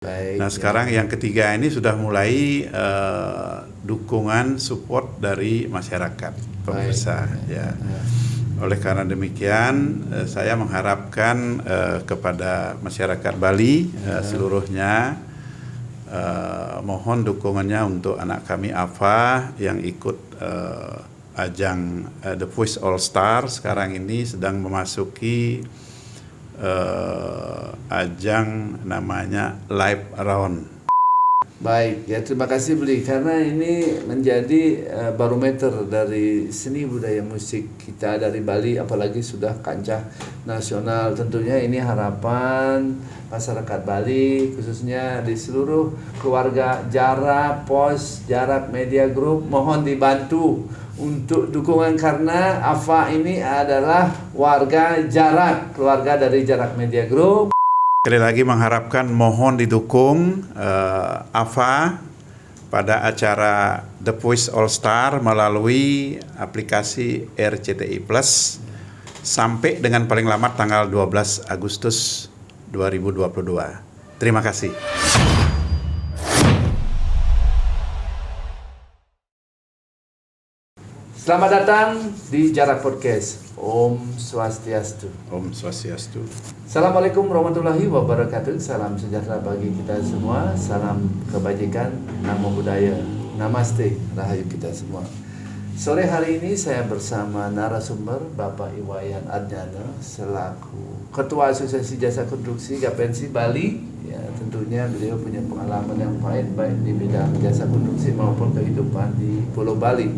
Baik, Nah sekarang yang ketiga ini sudah mulai dukungan support dari masyarakat pemirsa. Ya. Oleh karena demikian saya mengharapkan kepada masyarakat Bali seluruhnya mohon dukungannya untuk anak kami Ava yang ikut ajang The Voice All Star sekarang ini sedang memasuki ajang namanya Live Round. Baik, ya terima kasih Bli karena ini menjadi barometer dari seni budaya musik kita dari Bali, apalagi sudah kancah nasional. Tentunya ini harapan masyarakat Bali khususnya di seluruh keluarga Jarak Pos, Jarak Media Group mohon dibantu untuk dukungan karena Ava ini adalah warga Jarak, keluarga dari Jarak Media Group. Sekali lagi mengharapkan mohon didukung Ava pada acara The Voice All Star melalui aplikasi RCTI Plus sampai dengan paling lambat tanggal 12 Agustus 2022. Terima kasih. Selamat datang di Jarak Podcast. Om Swastiastu. Om Swastiastu. Assalamualaikum warahmatullahi wabarakatuh. Salam sejahtera bagi kita semua. Salam kebajikan, namo budaya. Namaste, rahayu kita semua. Sore hari ini saya bersama narasumber Bapak Iwayan Adnyana selaku Ketua Asosiasi Jasa Konstruksi Gapensi Bali. Ya, tentunya beliau punya pengalaman yang baik di bidang jasa konstruksi maupun kehidupan di Pulau Bali.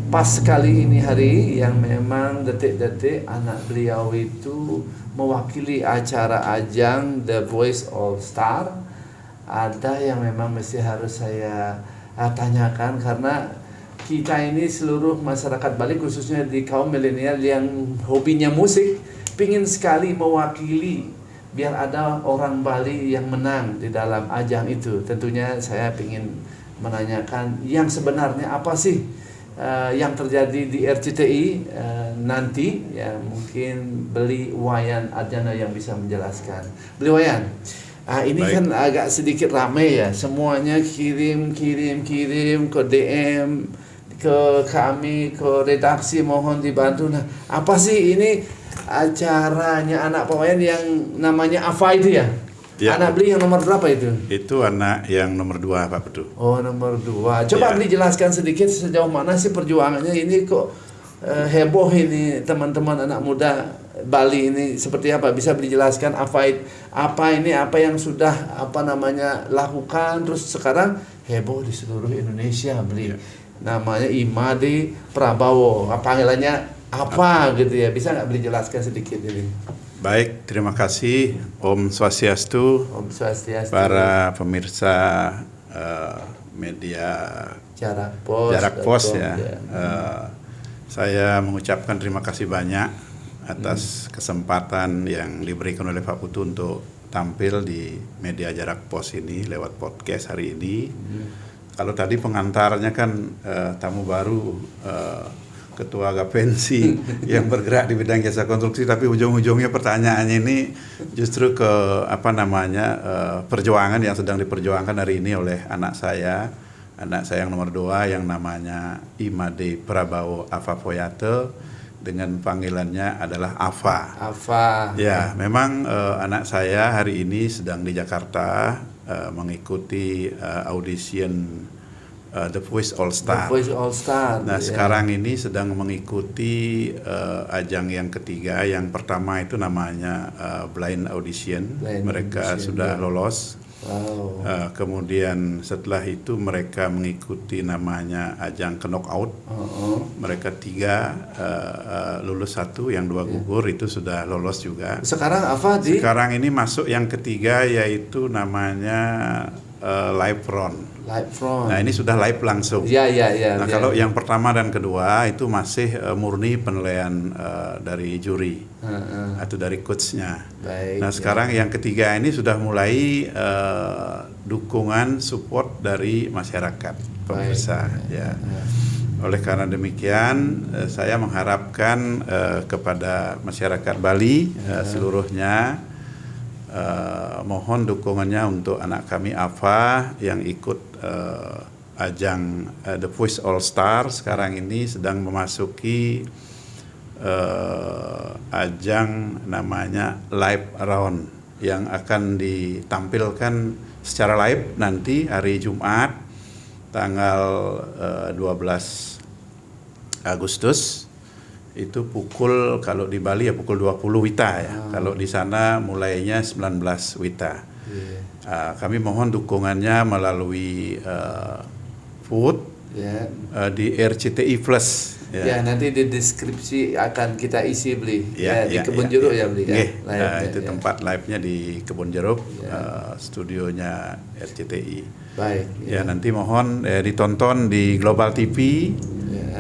Pas sekali ini hari yang memang detik-detik anak beliau itu mewakili acara ajang The Voice All Star. Ada yang memang mesti harus saya tanyakan karena kita ini seluruh masyarakat Bali khususnya di kaum milenial yang hobinya musik pingin sekali mewakili biar ada orang Bali yang menang di dalam ajang itu. Tentunya saya ingin menanyakan yang sebenarnya apa sih yang terjadi di RCTI nanti ya, mungkin Beli Wayan Adnyana yang bisa menjelaskan. Beli Wayan, ini baik. Kan agak sedikit ramai ya, semuanya kirim ke DM ke kami, ke redaksi mohon dibantu. Nah, apa sih ini acaranya anak Pak Wayan yang namanya Ava itu ya? Ya. Anak Beli yang nomor berapa itu? Itu anak yang nomor 2 Pak Bedu. Oh nomor 2. Coba Beli jelaskan sedikit sejauh mana sih perjuangannya ini kok heboh ini teman-teman anak muda Bali ini seperti apa? Bisa Beli jelaskan apa yang sudah lakukan terus sekarang heboh di seluruh Indonesia Beli. Ya. Namanya Imade Prabowo. Panggilannya apa gitu ya? Bisa nggak Beli jelaskan sedikit ini? Baik, terima kasih Om Swastiastu, para pemirsa media Jarak Pos ya. Saya mengucapkan terima kasih banyak atas kesempatan yang diberikan oleh Pak Putu untuk tampil di media Jarak Pos ini lewat podcast hari ini. Kalau tadi pengantarnya kan tamu baru Ketua Gapensi yang bergerak di bidang jasa konstruksi, tapi ujung-ujungnya pertanyaannya ini justru ke perjuangan yang sedang diperjuangkan hari ini oleh anak saya yang nomor 2 yang namanya Imade Prabowo Ava Poyate dengan panggilannya adalah Ava. Ya, memang anak saya hari ini sedang di Jakarta mengikuti audition The Voice All Star. Nah, sekarang ini sedang mengikuti ajang yang ketiga. Yang pertama itu namanya blind audition. Mereka sudah lolos. Wow. Kemudian setelah itu mereka mengikuti namanya ajang knockout. Mereka 3 lulus 1, yang 2 gugur, itu sudah lolos juga. Sekarang ini masuk yang ketiga yaitu namanya live round. Nah ini sudah live langsung. Nah kalau yang pertama dan kedua itu masih murni penilaian dari juri atau dari coachnya. Nah sekarang yang ketiga ini sudah mulai dukungan support dari masyarakat pemirsa. Ya. Oleh karena demikian saya mengharapkan kepada masyarakat Bali seluruhnya mohon dukungannya untuk anak kami Ava yang ikut ajang The Voice All Star. Sekarang ini sedang memasuki ajang namanya Live Round yang akan ditampilkan secara live nanti hari Jumat tanggal 12 Agustus. Itu pukul, kalau di Bali ya pukul 20 WITA ya. Kalau di sana mulainya 19 WITA. Kami mohon dukungannya melalui food di RCTI Plus. Ya, nanti di deskripsi akan kita isi beli di Kebun Jeruk ya beli itu tempat live-nya di Kebun Jeruk, studionya RCTI. Baik. Nanti mohon ditonton di Global TV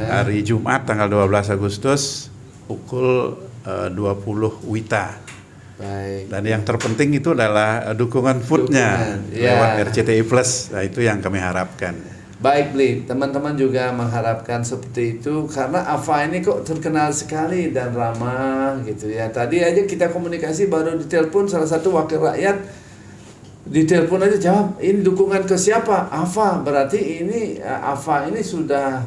hari Jumat tanggal 12 Agustus pukul 20 WITA. Baik. Dan yang terpenting itu adalah dukungan foodnya lewat RCTI Plus. Nah, itu yang kami harapkan. Baik Bli, teman-teman juga mengharapkan seperti itu karena Ava ini kok terkenal sekali dan ramah gitu ya. Tadi aja kita komunikasi baru ditelepon salah satu wakil rakyat, ditelepon aja jawab, ini dukungan ke siapa? Ava, berarti ini Ava ini sudah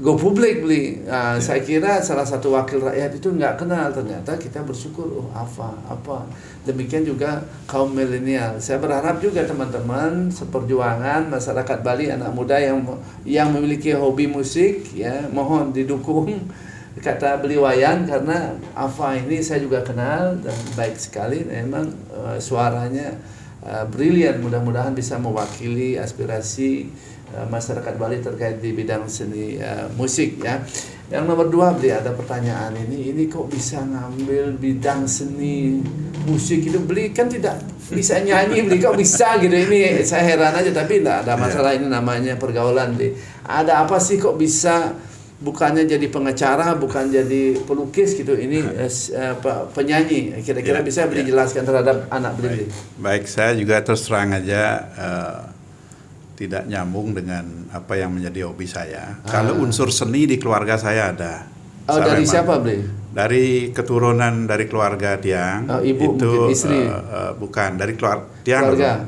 go publik Bli. Saya kira salah satu wakil rakyat itu nggak kenal, ternyata kita bersyukur apa. Demikian juga kaum milenial. Saya berharap juga teman-teman seperjuangan masyarakat Bali, anak muda yang memiliki hobi musik ya, mohon didukung kata Beli Wayan karena Ava ini saya juga kenal dan baik sekali. Memang suaranya brilian, mudah-mudahan bisa mewakili aspirasi masyarakat Bali terkait di bidang seni musik ya. Yang nomor 2 Beli, ada pertanyaan ini kok bisa ngambil bidang seni musik itu? Beli kan tidak bisa nyanyi, Beli kok bisa gitu, ini saya heran aja, tapi tidak ada masalah, ini namanya pergaulan Beli. Ada apa sih kok bisa bukannya jadi pengacara, bukan jadi pelukis gitu, ini penyanyi, kira-kira bisa Beli jelaskan terhadap anak Beli? Baik, saya juga terus terang aja tidak nyambung dengan apa yang menjadi hobi saya. Kalau unsur seni di keluarga saya ada. Dari siapa Beli? Dari keturunan dari keluarga Tiang. Ibu itu mungkin istri? Bukan, dari Tiang. Keluarga?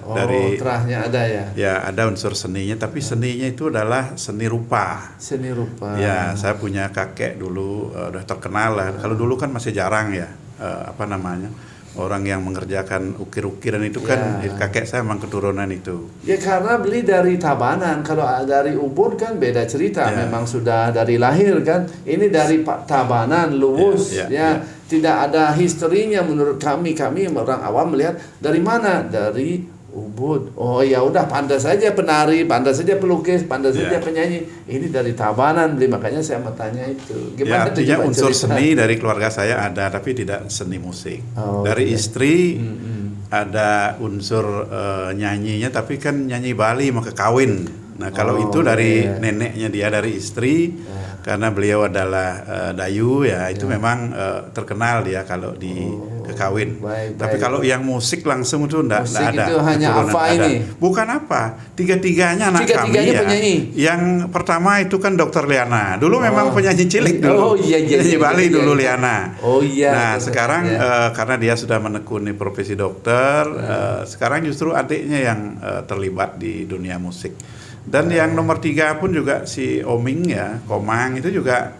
Terahnya ada ya? Ya, ada unsur seninya, tapi seninya itu adalah seni rupa. Seni rupa. Ya, saya punya kakek dulu udah terkenal lah. Kalau dulu kan masih jarang ya, orang yang mengerjakan ukir-ukiran itu kan kakek saya memang keturunan itu. Ya karena Beli dari Tabanan, kalau dari Ubud kan beda cerita, memang sudah dari lahir kan. Ini dari Tabanan, Luwus tidak ada historinya menurut kami orang awam melihat dari mana? Dari Ubud. Oh ya udah, pandai saja penari, pandai saja pelukis, pandai saja penyanyi. Ini dari Tabanan Beli, makanya saya mau tanya itu. Gimana artinya unsur seni dari keluarga saya ada, tapi tidak seni musik. Dari istri ada unsur nyanyinya, tapi kan nyanyi Bali mau kawin. Nah kalau itu dari neneknya dia, dari istri, karena beliau adalah Dayu ya, itu memang terkenal dia kalau di kekawin. Tapi kalau yang musik langsung itu enggak ada. Itu hanya Ava ini. Bukan apa, tiga-tiganya anak kami ya. Penyanyi. Yang pertama itu kan Dr. Liana. Dulu memang penyanyi cilik dulu. Penyanyi Bali dulu Liana. Nah, sekarang karena dia sudah menekuni profesi dokter, sekarang justru adiknya yang terlibat di dunia musik. Dan yang nomor 3 pun juga si Oming ya, Komang itu juga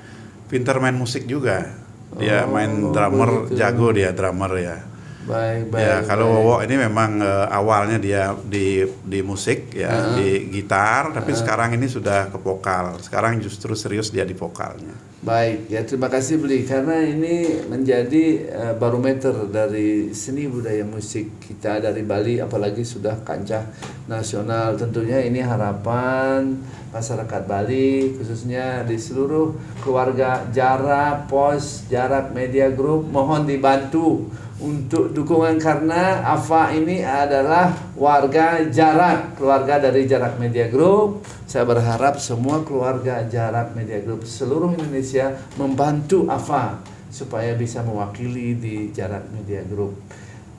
pintar main musik juga. Dia main drummer, jago dia drummer ya. Baik. Ya kalau Wowo ini memang awalnya dia di musik ya, di gitar, tapi sekarang ini sudah ke vokal. Sekarang justru serius dia di vokalnya. Baik, ya terima kasih Beli, karena ini menjadi barometer dari seni budaya musik kita dari Bali, apalagi sudah kancah nasional. Tentunya ini harapan masyarakat Bali, khususnya di seluruh keluarga Jarak Pos, Jarak Media Group, mohon dibantu untuk dukungan karena Ava ini adalah warga Jarak, keluarga dari Jarak Media Group. Saya berharap semua keluarga Jarak Media Group seluruh Indonesia membantu Ava supaya bisa mewakili di Jarak Media Group.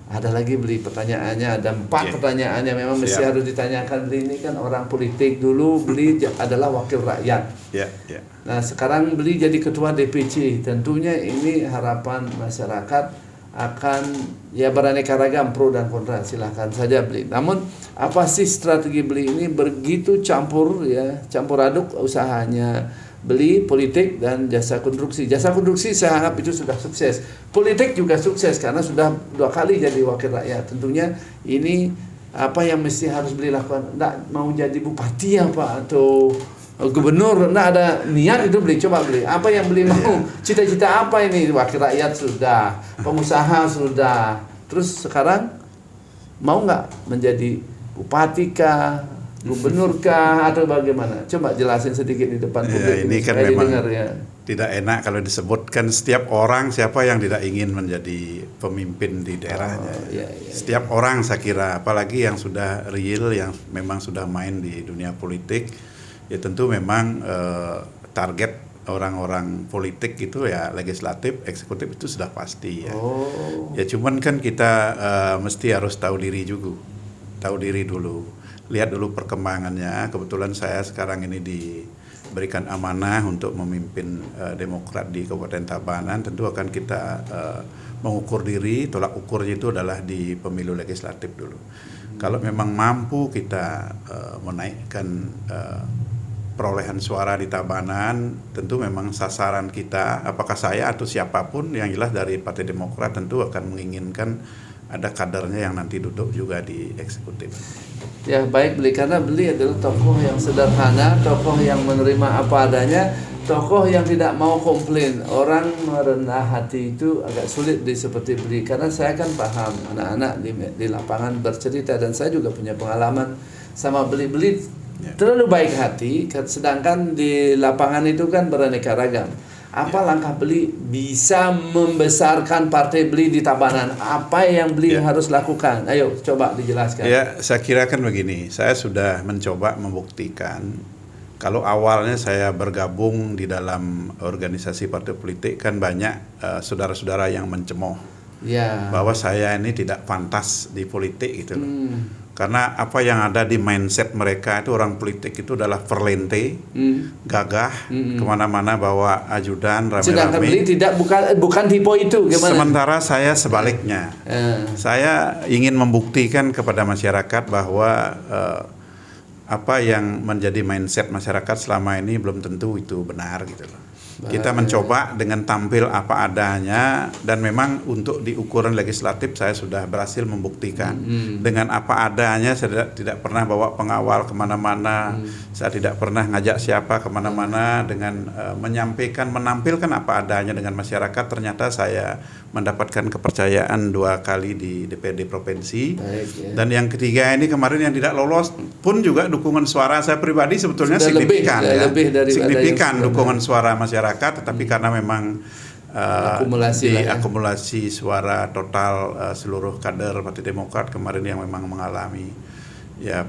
Ada lagi Beli pertanyaannya, ada 4 pertanyaan yang memang mesti harus ditanyakan. Beli ini kan orang politik, dulu Beli adalah wakil rakyat. Nah sekarang Beli jadi ketua DPC, tentunya ini harapan masyarakat akan ya beraneka ragam, pro dan kontra, silahkan saja beli. Namun apa sih strategi beli ini? Begitu campur aduk usahanya beli, politik dan jasa konstruksi. Jasa konstruksi saya anggap itu sudah sukses. Politik juga sukses karena sudah 2 kali jadi wakil rakyat. Tentunya ini apa yang mesti harus beli lakukan? Nggak mau jadi bupati apa atau gubernur, nggak ada niat itu beli, coba beli. Apa yang beli mau? Cita-cita apa ini? Wakil rakyat sudah, pengusaha sudah. Terus sekarang mau nggak menjadi bupati kah, gubernur kah, atau bagaimana? Coba jelasin sedikit di depan publik. Ini kan memang tidak enak kalau disebutkan setiap orang siapa yang tidak ingin menjadi pemimpin di daerahnya. Setiap orang saya kira, apalagi yang sudah real, yang memang sudah main di dunia politik, ya tentu memang target orang-orang politik itu ya legislatif, eksekutif itu sudah pasti ya. Ya cuman kan kita mesti harus tahu diri dulu, lihat dulu perkembangannya. Kebetulan saya sekarang ini diberikan amanah untuk memimpin Demokrat di Kabupaten Tabanan. Tentu akan kita mengukur diri, tolak ukurnya itu adalah di pemilu legislatif dulu. Kalau memang mampu kita menaikkan perolehan suara di Tabanan, tentu memang sasaran kita, apakah saya atau siapapun yang jelas dari Partai Demokrat tentu akan menginginkan ada kadernya yang nanti duduk juga di eksekutif. Ya baik beli, karena beli adalah tokoh yang sederhana, tokoh yang menerima apa adanya, tokoh yang tidak mau komplain. Orang merendah hati itu agak sulit seperti beli, karena saya kan paham anak-anak di lapangan bercerita, dan saya juga punya pengalaman sama beli terlalu baik hati, sedangkan di lapangan itu kan beraneka ragam. Apa langkah beli bisa membesarkan partai beli di Tabanan? Apa yang beli harus lakukan? Ayo coba dijelaskan. Ya, saya kira kan begini, saya sudah mencoba membuktikan kalau awalnya saya bergabung di dalam organisasi partai politik kan banyak saudara-saudara yang mencemooh bahwa saya ini tidak pantas di politik gitu loh. Karena apa yang ada di mindset mereka itu orang politik itu adalah verlente, gagah, kemana-mana bawa ajudan, rame-rame. Sedangkan beli bukan tipe itu, gimana? Sementara saya sebaliknya, saya ingin membuktikan kepada masyarakat bahwa apa yang menjadi mindset masyarakat selama ini belum tentu itu benar gitu loh. Kita mencoba dengan tampil apa adanya, dan memang untuk di ukuran legislatif saya sudah berhasil membuktikan dengan apa adanya. Saya tidak pernah bawa pengawal kemana-mana, saya tidak pernah ngajak siapa kemana-mana, dengan menampilkan apa adanya dengan masyarakat. Ternyata saya mendapatkan kepercayaan 2 kali di DPRD provinsi. Dan yang ketiga ini kemarin yang tidak lolos pun juga dukungan suara saya pribadi sebetulnya sudah signifikan dukungan suara masyarakat, tetapi karena memang akumulasi suara total seluruh kader Partai Demokrat kemarin yang memang mengalami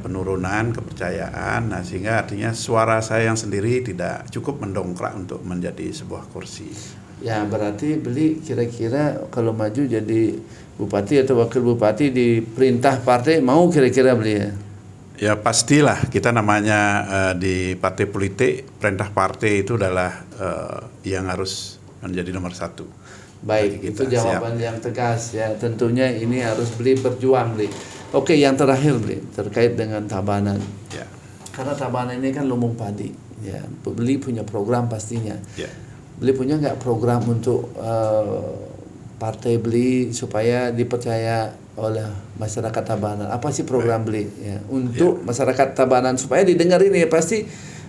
penurunan kepercayaan, sehingga artinya suara saya yang sendiri tidak cukup mendongkrak untuk menjadi sebuah kursi. Ya berarti beli kira-kira kalau maju jadi bupati atau wakil bupati di perintah partai mau kira-kira beli ya? Ya pastilah, kita namanya di partai politik, perintah partai itu adalah yang harus menjadi nomor 1. Baik, itu jawaban yang tegas ya. Tentunya ini harus beli berjuang beli. Oke, yang terakhir beli terkait dengan Tabanan. Ya. Karena Tabanan ini kan lumbung padi. Ya, beli punya program pastinya. Ya. Beli punya nggak program untuk partai beli supaya dipercaya oleh masyarakat Tabanan? Apa sih program beli ya untuk masyarakat Tabanan supaya didengar ini ya pasti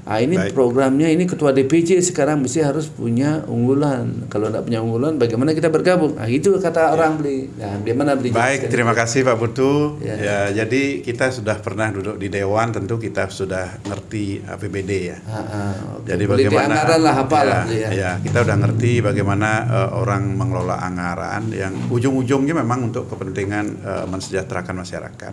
ini programnya, ini ketua DPC sekarang mesti harus punya unggulan. Kalau tidak punya unggulan bagaimana kita bergabung? Itu kata orang beli. Nah, bagaimana beli? Baik, terima kasih Pak Putu. Ya, jadi kita sudah pernah duduk di Dewan, tentu kita sudah ngerti APBD ya. Jadi bagaimana anggaran lah apalah kita udah ngerti bagaimana orang mengelola anggaran yang ujung-ujungnya memang untuk kepentingan mensejahterakan masyarakat.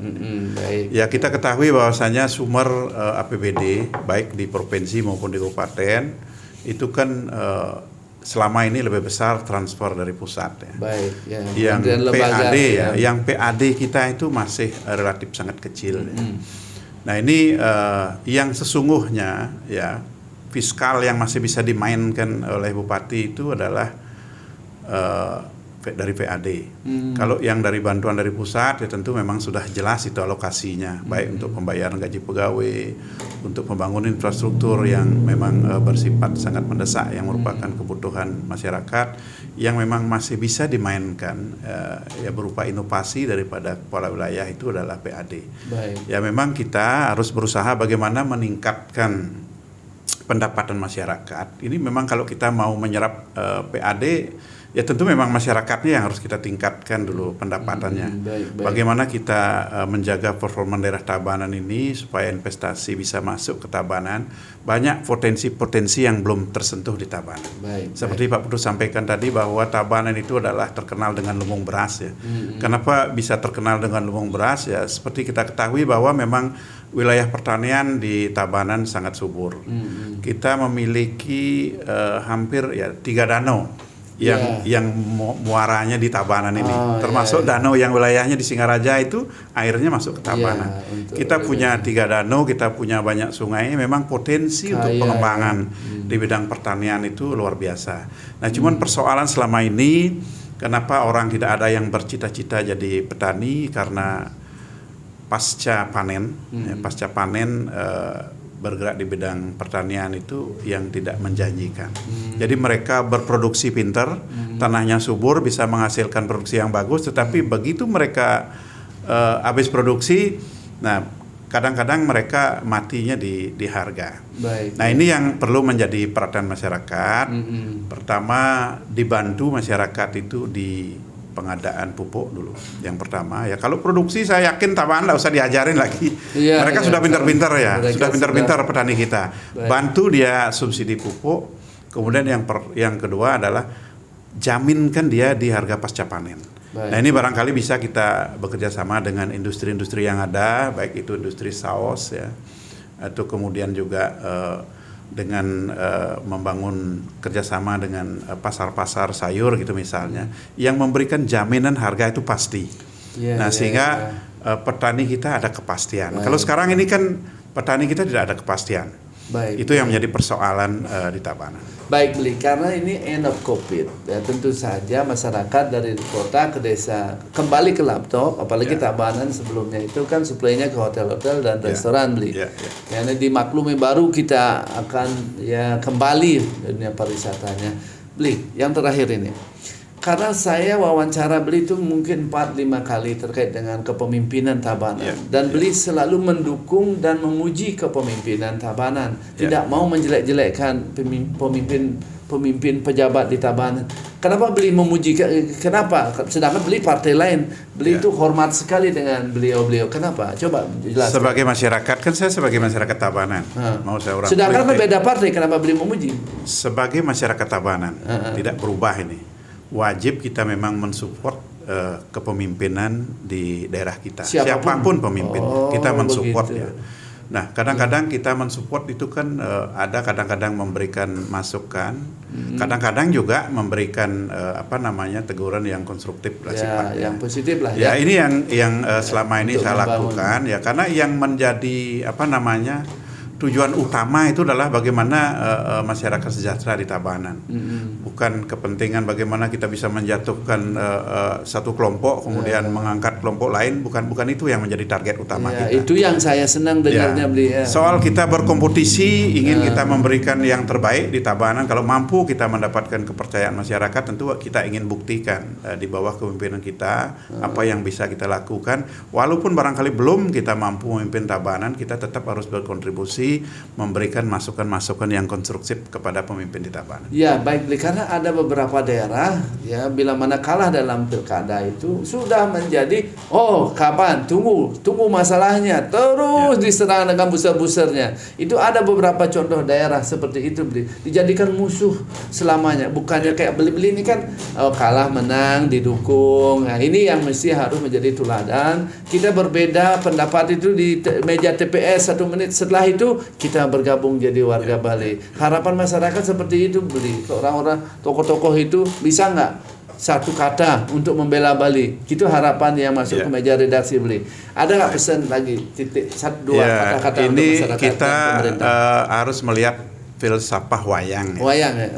Baik. Ya, kita ketahui bahwasanya sumber APBD baik di provinsi maupun di kabupaten itu kan selama ini lebih besar transfer dari pusat ya. Baik, ya. Yang PAD yang PAD kita itu masih relatif sangat kecil ya. Nah, ini yang sesungguhnya ya fiskal yang masih bisa dimainkan oleh bupati itu adalah dari PAD. Kalau yang dari bantuan dari pusat ya tentu memang sudah jelas itu alokasinya, baik untuk pembayaran gaji pegawai, untuk pembangunan infrastruktur yang memang bersifat sangat mendesak yang merupakan kebutuhan masyarakat yang memang masih bisa dimainkan ya berupa inovasi daripada kepala wilayah itu adalah PAD. Baik. Ya memang kita harus berusaha bagaimana meningkatkan pendapatan masyarakat. Ini memang kalau kita mau menyerap PAD ya tentu memang masyarakatnya yang harus kita tingkatkan dulu pendapatannya. Baik. Bagaimana kita menjaga performa daerah Tabanan ini supaya investasi bisa masuk ke Tabanan. Banyak potensi-potensi yang belum tersentuh di Tabanan. Seperti Pak Putu sampaikan tadi bahwa Tabanan itu adalah terkenal dengan lumbung beras ya. Kenapa bisa terkenal dengan lumbung beras ya? Seperti kita ketahui bahwa memang wilayah pertanian di Tabanan sangat subur. Kita memiliki hampir ya 3 danau yang muaranya di Tabanan ini, termasuk danau yang wilayahnya di Singaraja itu airnya masuk ke Tabanan. Kita punya 3 danau, kita punya banyak sungai, memang potensi untuk pengembangan di bidang pertanian itu luar biasa. Nah, cuman persoalan selama ini kenapa orang tidak ada yang bercita-cita jadi petani karena pasca panen bergerak di bidang pertanian itu yang tidak menjanjikan. Jadi mereka berproduksi pinter, tanahnya subur, bisa menghasilkan produksi yang bagus, tetapi begitu mereka habis produksi, nah kadang-kadang mereka matinya di harga. Nah ini yang perlu menjadi perhatian masyarakat. Pertama, dibantu masyarakat itu di pengadaan pupuk dulu. Yang pertama ya, kalau produksi saya yakin Tabanan nggak usah diajarin lagi. Mereka sudah pintar-pintar ya, sudah pintar-pintar petani kita. Bantu dia subsidi pupuk. Kemudian yang kedua adalah jaminkan dia di harga pasca panen. Nah ini barangkali bisa kita bekerja sama dengan industri-industri yang ada, baik itu industri saus ya, atau kemudian juga dengan membangun kerjasama dengan pasar-pasar sayur gitu misalnya, yang memberikan jaminan harga itu pasti. Sehingga petani kita ada kepastian. Kalau sekarang ini kan petani kita tidak ada kepastian. Itu yang menjadi persoalan di Tabanan. Baik, Bli, karena ini end of COVID, ya tentu saja masyarakat dari kota ke desa kembali ke laptop, apalagi Tabanan sebelumnya itu kan suplainya ke hotel-hotel dan restoran, Bli. Karena dimaklumi baru kita akan ya kembali dunia pariwisatanya. Bli, yang terakhir ini. Karena saya wawancara Beli itu mungkin 4-5 kali terkait dengan kepemimpinan Tabanan. Dan Beli selalu mendukung dan memuji kepemimpinan Tabanan. Tidak mau menjelek-jelekkan pemimpin pejabat di Tabanan. Kenapa Beli memuji? Kenapa? Sedangkan Beli partai lain. Beli itu hormat sekali dengan beliau-beliau. Kenapa? Coba jelaskan. Sebagai masyarakat, kan saya sebagai masyarakat Tabanan. Mau saya orang sedangkan beda partai, kenapa Beli memuji? Sebagai masyarakat Tabanan, tidak berubah ini. Wajib kita memang mensupport kepemimpinan di daerah kita. Siapapun pemimpin, kita mensupport ya. Nah, kadang-kadang kita mensupport itu kan ada kadang-kadang memberikan masukan, kadang-kadang juga memberikan teguran yang konstruktif lah sifatnya. Yang positif lah ya. Ini yang selama ini saya lakukan ya, karena yang menjadi tujuan utama itu adalah bagaimana masyarakat sejahtera di Tabanan. Bukan kepentingan bagaimana kita bisa menjatuhkan satu kelompok kemudian mengangkat kelompok lain, bukan itu yang menjadi target utama kita. Itu yang saya senang dengarnya Beli. Soal kita berkompetisi, ingin kita memberikan yang terbaik di Tabanan, kalau mampu kita mendapatkan kepercayaan masyarakat, tentu kita ingin buktikan di bawah kepemimpinan kita apa yang bisa kita lakukan. Walaupun barangkali belum kita mampu memimpin Tabanan, kita tetap harus berkontribusi memberikan masukan-masukan yang konstruktif kepada pemimpin di Tabanan. Ya, baik, karena ada beberapa daerah ya bila mana kalah dalam pilkada itu sudah menjadi kapan tunggu masalahnya terus diserang dengan buser-busernya. Itu ada beberapa contoh daerah seperti itu, Beli, dijadikan musuh selamanya. Bukannya kayak Beli ini kan kalah menang didukung. Nah, ini yang mesti harus menjadi teladan. Kita berbeda pendapat itu di meja TPS 1 menit, setelah itu kita bergabung jadi warga Bali. Harapan masyarakat seperti itu, Beli. Orang-orang tokoh-tokoh itu bisa nggak satu kata untuk membela Bali? Itu harapan yang masuk ke meja redaksi Beli. Ada nggak pesan lagi dua kata-kata ini untuk masyarakat? Kita harus melihat filsafah wayang. Wayang ya.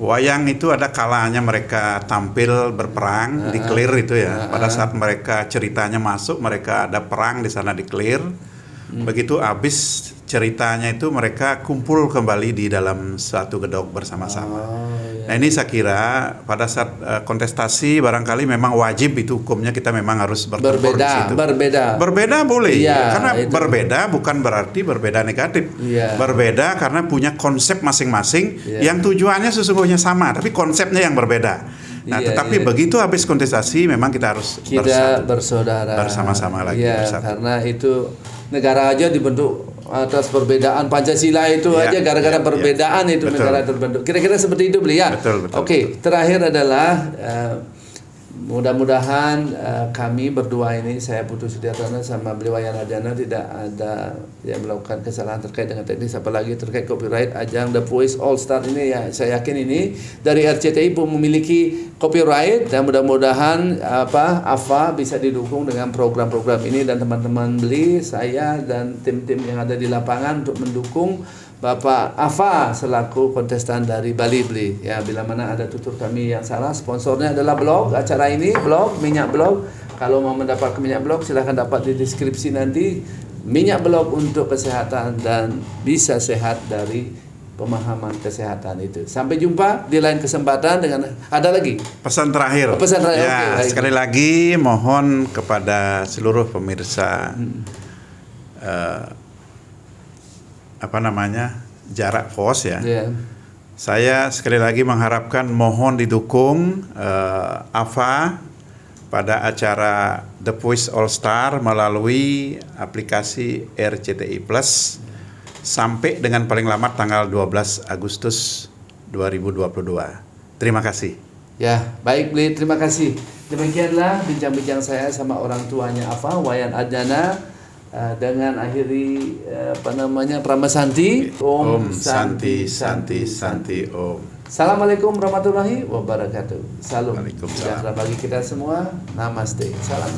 Wayang itu ada kalanya mereka tampil berperang, declare itu ya. Pada saat mereka ceritanya masuk, mereka ada perang di sana declare. Begitu habis ceritanya itu mereka kumpul kembali di dalam suatu gedung bersama-sama. Nah ini saya kira pada saat kontestasi barangkali memang wajib itu hukumnya kita memang harus bertempur di situ. Berbeda boleh, karena itu. Berbeda bukan berarti berbeda negatif. Berbeda karena punya konsep masing-masing yang tujuannya sesungguhnya sama, tapi konsepnya yang berbeda. Nah, tetapi begitu habis kontestasi memang kita harus bersaudara bersama-sama lagi. Karena itu negara aja dibentuk atas perbedaan. Pancasila itu aja gara-gara perbedaan itu negara terbentuk. Kira-kira seperti itu beli ya. Oke, terakhir adalah mudah-mudahan kami berdua ini, saya Putu Sudiartana sama beliau Wayan Ardana, tidak ada yang melakukan kesalahan terkait dengan teknis, apalagi terkait copyright ajang The Voice All Star ini ya. Saya yakin ini dari RCTI pun memiliki copyright, dan mudah-mudahan AFA bisa didukung dengan program-program ini, dan teman-teman beli, saya dan tim-tim yang ada di lapangan untuk mendukung Bapak AFA selaku kontestan dari Bali Beli ya. Bila mana ada tutur kami yang salah, sponsornya adalah blog acara ini, blog Minyak Blog. Kalau mau mendapatkan minyak blog silahkan dapat di deskripsi nanti. Minyak blog untuk kesehatan dan bisa sehat dari pemahaman kesehatan itu. Sampai jumpa di lain kesempatan dengan ada lagi pesan terakhir. Ya, sekali lagi mohon kepada seluruh pemirsa jarak pos ya. Saya sekali lagi mengharapkan mohon didukung AFA pada acara The Voice All Star melalui aplikasi RCTI Plus sampai dengan paling lambat tanggal 12 Agustus 2022. Terima kasih. Ya, baik Bli, terima kasih. Demikianlah bincang-bincang saya sama orang tuanya AFA, Wayan Ardana, dengan akhiri Pramasanti. Om Santi Santi Santi Om. Assalamualaikum warahmatullahi wabarakatuh. Salam sejahtera bagi kita semua. Namaste. Salam.